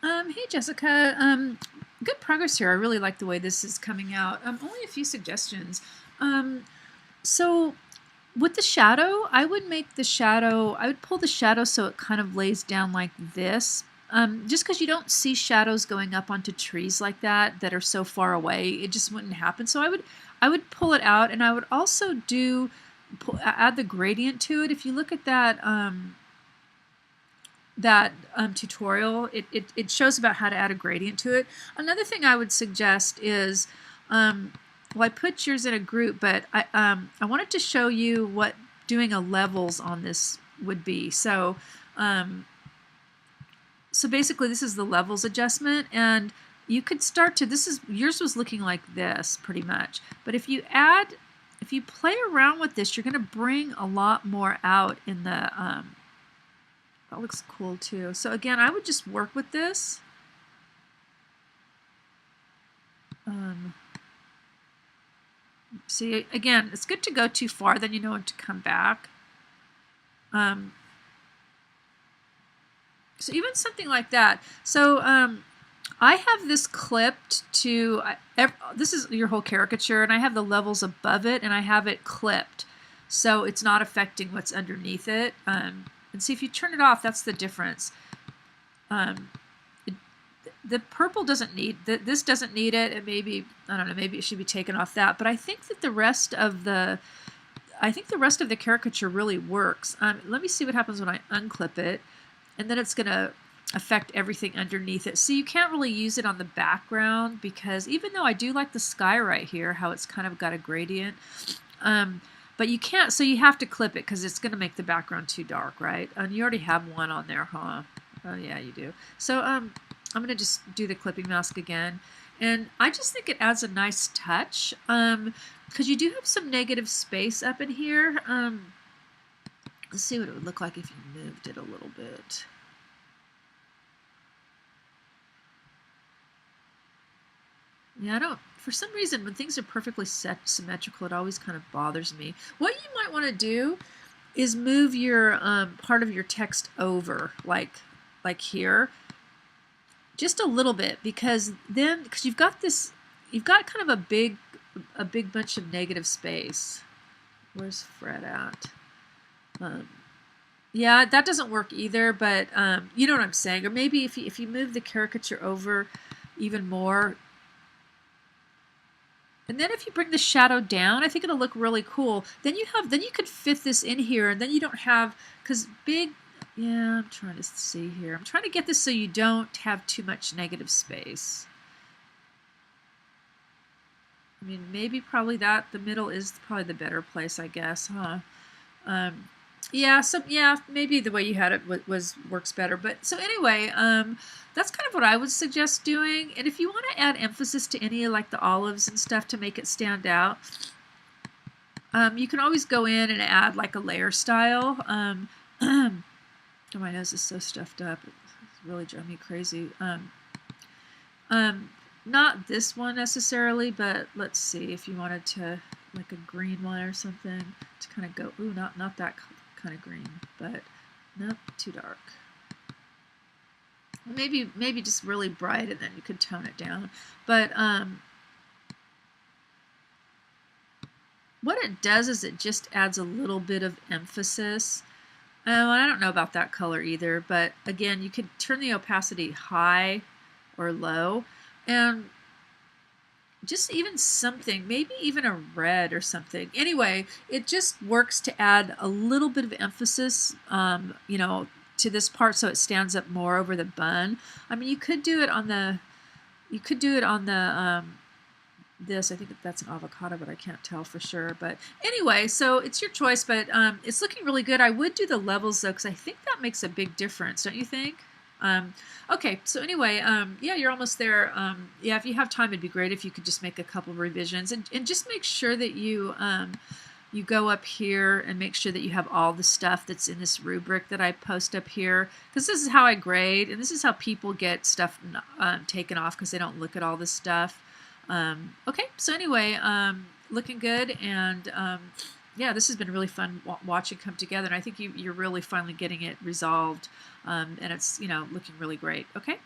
Hey Jessica. Good progress here. I really like the way this is coming out. Only a few suggestions. Um, so with the shadow, I would make the shadow, I would pull the shadow so it kind of lays down like this. Just because you don't see shadows going up onto trees like that are so far away, it just wouldn't happen. So I would pull it out, and I would also add the gradient to it. If you look at that tutorial, it shows about how to add a gradient to it. Another thing I would suggest is, well, I put yours in a group, but I wanted to show you what doing a levels on this would be. So basically this is the levels adjustment, and you could start to, yours was looking like this pretty much, but if you play around with this, you're going to bring a lot more out in the that looks cool too. So again, I would just work with this. See, again, it's good to go too far, then you know when to come back. So even something like that. So I have this clipped to, this is your whole caricature, and I have the levels above it, and I have it clipped. So it's not affecting what's underneath it. And see, if you turn it off, that's the difference. The purple doesn't need, this doesn't need it, and maybe, I don't know, maybe it should be taken off that. But I think that the rest of the caricature really works. Let me see what happens when I unclip it, and then it's going to affect everything underneath it. So you can't really use it on the background, because even though I do like the sky right here, how it's kind of got a gradient, but you can't, so you have to clip it because it's going to make the background too dark, right? And you already have one on there, huh? Oh yeah, you do. So I'm going to just do the clipping mask again. And I just think it adds a nice touch, because you do have some negative space up in here. Let's see what it would look like if you moved it a little bit. Yeah, I don't, for some reason, when things are perfectly symmetrical, it always kind of bothers me. What you might want to do is move your part of your text over, like here, just a little bit, because you've got kind of a big bunch of negative space. Where's Fred at? Yeah, that doesn't work either, but you know what I'm saying. Or maybe if you move the caricature over even more, and then if you bring the shadow down, I think it'll look really cool. Then you could fit this in here, and then you don't have, because yeah, I'm trying to see here. I'm trying to get this so you don't have too much negative space. I mean, maybe probably the middle is probably the better place, I guess, huh? Yeah, so yeah, maybe the way you had it works better. But so anyway, that's kind of what I would suggest doing. And if you want to add emphasis to any of like the olives and stuff to make it stand out, you can always go in and add like a layer style. Oh, my nose is so stuffed up; it's really driving me crazy. Not this one necessarily, but let's see if you wanted to like a green one or something to kind of go. Ooh, not that kind of green, but nope, too dark. Maybe just really bright, and then you could tone it down. But what it does is it just adds a little bit of emphasis. I don't know about that color either, but again, you could turn the opacity high or low, and just even something, maybe even a red or something. Anyway, it just works to add a little bit of emphasis, you know, to this part so it stands up more over the bun. I mean, you could do it on the, this, I think that's an avocado, but I can't tell for sure. But anyway, so it's your choice, but it's looking really good. I would do the levels though, because I think that makes a big difference, don't you think? Okay, so anyway, yeah, you're almost there. Yeah, if you have time, it'd be great if you could just make a couple of revisions, and just make sure that you go up here and make sure that you have all the stuff that's in this rubric that I post up here, because this is how I grade, and this is how people get stuff taken off because they don't look at all this stuff. Okay, so anyway, looking good, and yeah, this has been really fun watching come together, and I think you're really finally getting it resolved, and it's, you know, looking really great. Okay.